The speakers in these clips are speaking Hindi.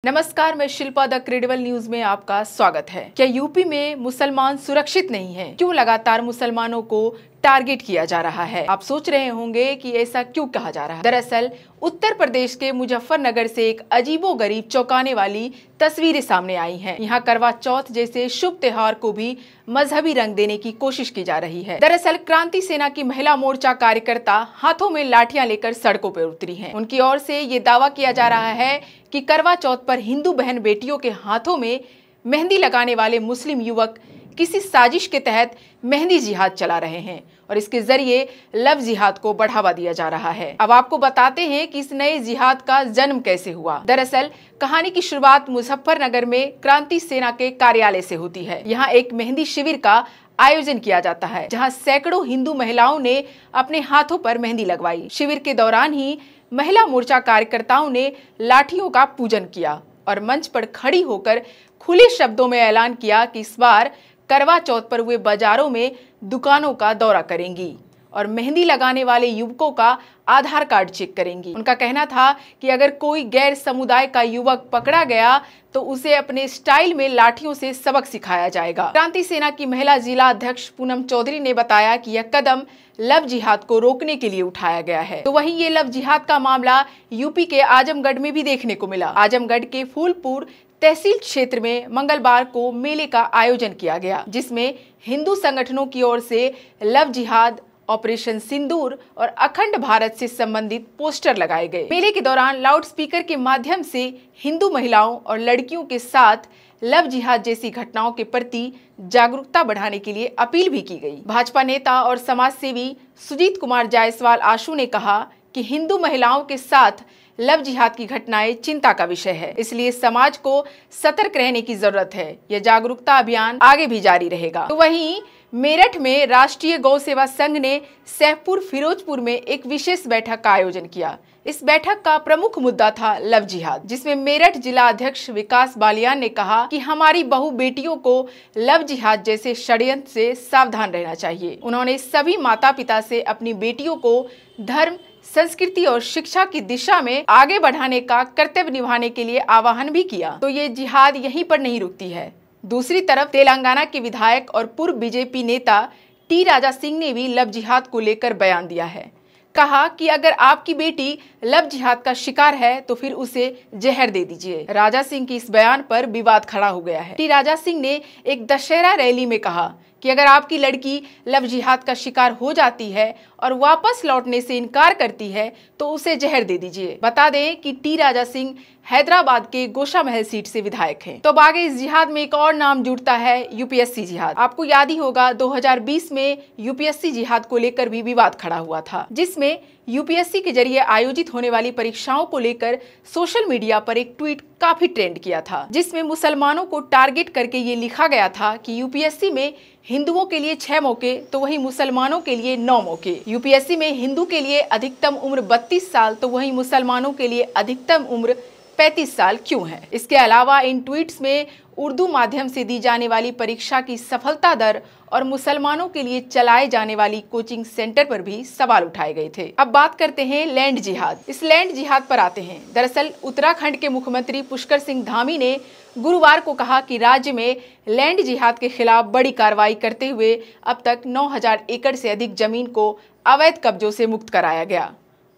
नमस्कार, मैं शिल्पा द क्रेडिबल न्यूज में आपका स्वागत है। क्या यूपी में मुसलमान सुरक्षित नहीं हैं? क्यों लगातार मुसलमानों को टारगेट किया जा रहा है? आप सोच रहे होंगे कि ऐसा क्यों कहा जा रहा है। दरअसल उत्तर प्रदेश के मुजफ्फरनगर से एक अजीबोगरीब चौंकाने वाली तस्वीरें सामने आई हैं। यहाँ करवा चौथ जैसे शुभ त्योहार को भी मजहबी रंग देने की कोशिश की जा रही है। दरअसल क्रांति सेना की महिला मोर्चा कार्यकर्ता हाथों में लाठियां लेकर सड़कों पर उतरी हैं। उनकी ओर से ये दावा किया जा रहा है कि करवा चौथ पर हिंदू बहन बेटियों के हाथों में मेहंदी लगाने वाले मुस्लिम युवक किसी साजिश के तहत मेहंदी जिहाद चला रहे हैं और इसके जरिए लव जिहाद को बढ़ावा दिया जा रहा है। अब आपको बताते हैं कि इस नए जिहाद का जन्म कैसे हुआ। दरअसल कहानी की शुरुआत मुजफ्फरनगर में क्रांति सेना के कार्यालय से होती है। यहाँ एक मेहंदी शिविर का आयोजन किया जाता है, जहाँ सैकड़ों हिंदू महिलाओं ने अपने हाथों पर मेहंदी लगवाई। शिविर के दौरान ही महिला मोर्चा कार्यकर्ताओं ने लाठियों का पूजन किया और मंच पर खड़ी होकर खुले शब्दों में ऐलान किया कि इस बार करवा चौथ पर वे बाजारों में दुकानों का दौरा करेंगी और मेहंदी लगाने वाले युवकों का आधार कार्ड चेक करेंगी। उनका कहना था कि अगर कोई गैर समुदाय का युवक पकड़ा गया तो उसे अपने स्टाइल में लाठियों से सबक सिखाया जाएगा। क्रांति सेना की महिला जिला अध्यक्ष पूनम चौधरी ने बताया कि यह कदम लव जिहाद को रोकने के लिए उठाया गया है। तो वहीं ये लव जिहाद का मामला यूपी के आजमगढ़ में भी देखने को मिला। आजमगढ़ के फूलपुर तहसील क्षेत्र में मंगलवार को मेले का आयोजन किया गया, जिसमें हिंदू संगठनों की ओर से लव जिहाद, ऑपरेशन सिंदूर और अखंड भारत से संबंधित पोस्टर लगाए गए। मेले के दौरान लाउड स्पीकर के माध्यम से हिंदू महिलाओं और लड़कियों के साथ लव जिहाद जैसी घटनाओं के प्रति जागरूकता बढ़ाने के लिए अपील भी की गई। भाजपा नेता और समाज सेवी सुजीत कुमार जायसवाल आशु ने कहा कि हिंदू महिलाओं के साथ लव जिहाद की घटनाएं चिंता का विषय है, इसलिए समाज को सतर्क रहने की जरूरत है। यह जागरूकता अभियान आगे भी जारी रहेगा। तो वहीं मेरठ में राष्ट्रीय गौ सेवा संघ ने सैफपुर फिरोजपुर में एक विशेष बैठक का आयोजन किया। इस बैठक का प्रमुख मुद्दा था लव जिहाद, जिसमें मेरठ जिला अध्यक्ष विकास बालियान ने कहा कि हमारी बहु बेटियों को लव जिहाद जैसे षड्यंत्र से सावधान रहना चाहिए। उन्होंने सभी माता पिता से अपनी बेटियों को धर्म, संस्कृति और शिक्षा की दिशा में आगे बढ़ाने का कर्तव्य निभाने के लिए आह्वान भी किया। तो ये जिहाद यहीं पर नहीं रुकती है। दूसरी तरफ तेलंगाना के विधायक और पूर्व बीजेपी नेता टी राजा सिंह ने भी लव जिहाद को लेकर बयान दिया है। कहा कि अगर आपकी बेटी लव जिहाद का शिकार है तो फिर उसे जहर दे दीजिए। राजा सिंह की इस बयान पर विवाद खड़ा हो गया है। टी राजा सिंह ने एक दशहरा रैली में कहा कि अगर आपकी लड़की लव जिहाद का शिकार हो जाती है और वापस लौटने से इनकार करती है तो उसे जहर दे दीजिए। बता दें कि टी राजा सिंह हैदराबाद के गोशा महल सीट से विधायक हैं। तो अब आगे इस जिहाद में एक और नाम जुड़ता है यूपीएससी जिहाद। आपको याद ही होगा 2020 में यूपीएससी जिहाद को लेकर भी विवाद खड़ा हुआ था, जिसमें यूपीएससी के जरिए आयोजित होने वाली परीक्षाओं को लेकर सोशल मीडिया पर एक ट्वीट काफी ट्रेंड किया था, जिसमें मुसलमानों को टारगेट करके ये लिखा गया था कि यूपीएससी में हिंदुओं के लिए 6 मौके तो वहीं मुसलमानों के लिए 9 मौके। यूपीएससी में हिंदू के लिए अधिकतम उम्र 32 साल तो वहीं मुसलमानों के लिए अधिकतम उम्र 35 साल क्यों है। इसके अलावा इन ट्वीट्स में उर्दू माध्यम से दी जाने वाली परीक्षा की सफलता दर और मुसलमानों के लिए चलाए जाने वाली कोचिंग सेंटर पर भी सवाल उठाए गए थे। अब बात करते हैं लैंड जिहाद। इस लैंड जिहाद पर आते हैं। दरअसल उत्तराखंड के मुख्यमंत्री पुष्कर सिंह धामी ने गुरुवार को कहा कि राज्य में लैंड जिहाद के खिलाफ बड़ी कार्रवाई करते हुए अब तक 9000 एकड़ से अधिक जमीन को अवैध कब्जों से मुक्त कराया गया।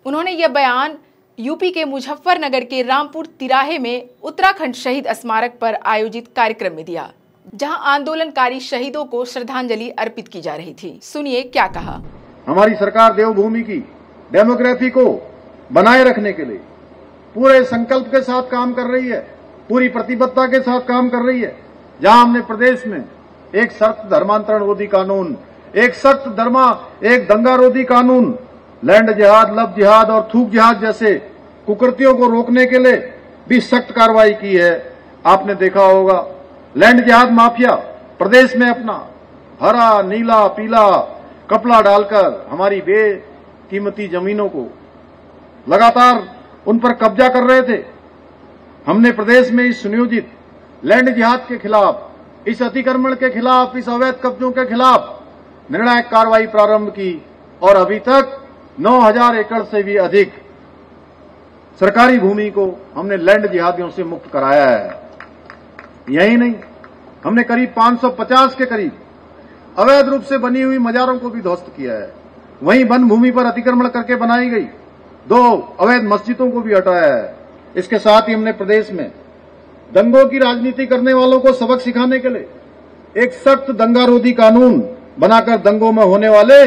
उन्होंने यह बयान यूपी के मुजफ्फरनगर के रामपुर तिराहे में उत्तराखंड शहीद स्मारक पर आयोजित कार्यक्रम में दिया, जहां आंदोलनकारी शहीदों को श्रद्धांजलि अर्पित की जा रही थी। सुनिए क्या कहा। हमारी सरकार देवभूमि की डेमोग्राफी को बनाए रखने के लिए पूरे संकल्प के साथ काम कर रही है, पूरी प्रतिबद्धता के साथ काम कर रही है। जहां हमने प्रदेश में एक सख्त धर्मांतरण रोधी कानून, एक सख्त एक दंगा रोधी कानून, लैंड जिहाद, लव जिहाद और थूक जिहाद जैसे कुकृतियों को रोकने के लिए भी सख्त कार्रवाई की है। आपने देखा होगा लैंड जिहाद माफिया प्रदेश में अपना हरा, नीला, पीला कपड़ा डालकर हमारी बेकीमती जमीनों को लगातार उन पर कब्जा कर रहे थे। हमने प्रदेश में इस सुनियोजित लैंड जिहाद के खिलाफ, इस अतिक्रमण के खिलाफ, इस अवैध कब्जों के खिलाफ निर्णायक कार्रवाई प्रारंभ की और अभी तक 9000 एकड़ से भी अधिक सरकारी भूमि को हमने लैंड जिहादियों से मुक्त कराया है। यही नहीं, हमने करीब 550 के करीब अवैध रूप से बनी हुई मजारों को भी ध्वस्त किया है। वहीं वन भूमि पर अतिक्रमण करके बनाई गई 2 अवैध मस्जिदों को भी हटाया है। इसके साथ ही हमने प्रदेश में दंगों की राजनीति करने वालों को सबक सिखाने के लिए एक सख्त दंगारोधी कानून बनाकर दंगों में होने वाले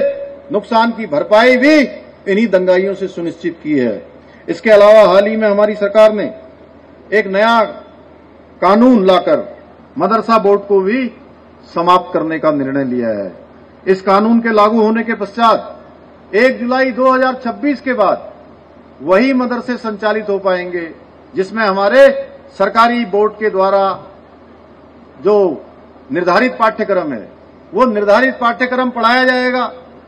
नुकसान की भरपाई भी इन्हीं दंगाइयों से सुनिश्चित की है। इसके अलावा हाल ही में हमारी सरकार ने एक नया कानून लाकर मदरसा बोर्ड को भी समाप्त करने का निर्णय लिया है। इस कानून के लागू होने के पश्चात 1 जुलाई 2026 के बाद वही मदरसे संचालित हो पाएंगे जिसमें हमारे सरकारी बोर्ड के द्वारा जो निर्धारित पाठ्यक्रम है वो निर्धारित पाठ्यक्रम पढ़ाया जाएगा।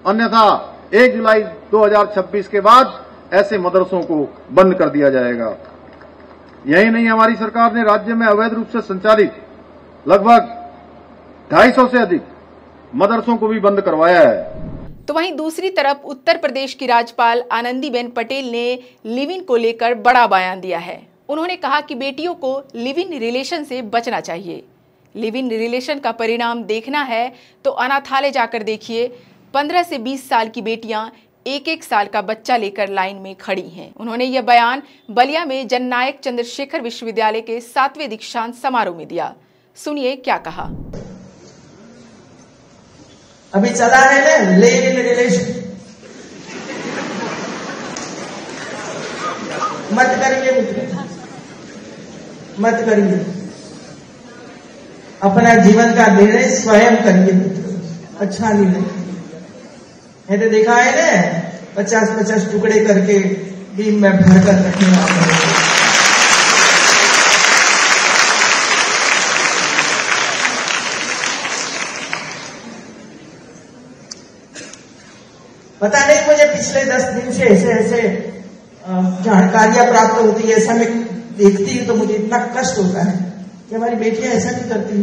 अन्यथा 1 जुलाई 2026 के बाद ऐसे मदरसों को बंद कर दिया जाएगा। यही नहीं, हमारी सरकार ने राज्य में अवैध रूप से संचालित लगभग 250 से अधिक मदरसों को भी बंद करवाया है। तो वहीं दूसरी तरफ उत्तर प्रदेश की राज्यपाल आनंदीबेन पटेल ने लिव इन को लेकर बड़ा बयान दिया है। उन्होंने कहा कि बेटियों को लिव इन रिलेशन से बचना चाहिए। लिव इन रिलेशन का परिणाम देखना है तो अनाथालय जाकर देखिए, 15 से 20 साल की बेटियां 1-1 साल का बच्चा लेकर लाइन में खड़ी हैं। उन्होंने यह बयान बलिया में जननायक चंद्रशेखर विश्वविद्यालय के 7वें दीक्षांत समारोह में दिया। सुनिए क्या कहा। अभी चला है ना लिव इन रिलेशन, मत करिए मित्र, मत करिए। अपना जीवन का निर्णय स्वयं करिए मित्र, अच्छा नहीं लगेगा। है तो देखा है ना 50-50 टुकड़े करके बीम में भरकर रखने वाले। पता नहीं मुझे पिछले 10 दिन से ऐसे जानकारियां प्राप्त होती है, ऐसा मैं देखती हूं तो मुझे इतना कष्ट होता है कि हमारी बेटियां ऐसा नहीं करती।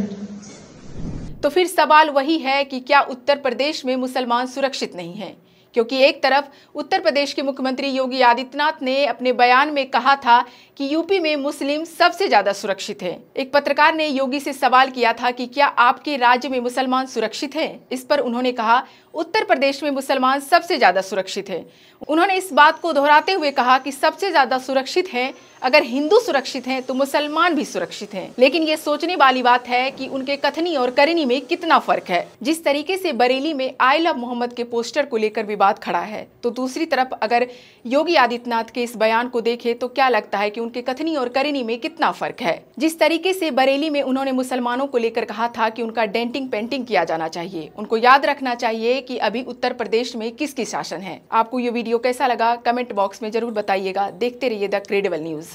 तो फिर सवाल वही है कि क्या उत्तर प्रदेश में मुसलमान सुरक्षित नहीं हैं? क्योंकि एक तरफ उत्तर प्रदेश के मुख्यमंत्री योगी आदित्यनाथ ने अपने बयान में कहा था कि यूपी में मुस्लिम सबसे ज्यादा सुरक्षित हैं। एक पत्रकार ने योगी से सवाल किया था कि क्या आपके राज्य में मुसलमान सुरक्षित हैं? इस पर उन्होंने कहा उत्तर प्रदेश में मुसलमान सबसे ज्यादा सुरक्षित हैं। उन्होंने इस बात को दोहराते हुए कहा कि सबसे ज्यादा सुरक्षित हैं, अगर हिंदू सुरक्षित हैं तो मुसलमान भी सुरक्षित हैं। लेकिन ये सोचने वाली बात है कि उनके कथनी और करनी में कितना फर्क है। जिस तरीके से बरेली में आई लव मोहम्मद के पोस्टर को लेकर विवाद खड़ा है, तो दूसरी तरफ अगर योगी आदित्यनाथ के इस बयान को देखें तो क्या लगता है कि उनके कथनी और करनी में कितना फर्क है। जिस तरीके से बरेली में उन्होंने मुसलमानों को लेकर कहा था कि उनका डेंटिंग पेंटिंग किया जाना चाहिए, उनको याद रखना चाहिए कि अभी उत्तर प्रदेश में किसकी शासन है। आपको ये वीडियो कैसा लगा कमेंट बॉक्स में जरूर बताइएगा। देखते रहिए द क्रेडिबल न्यूज।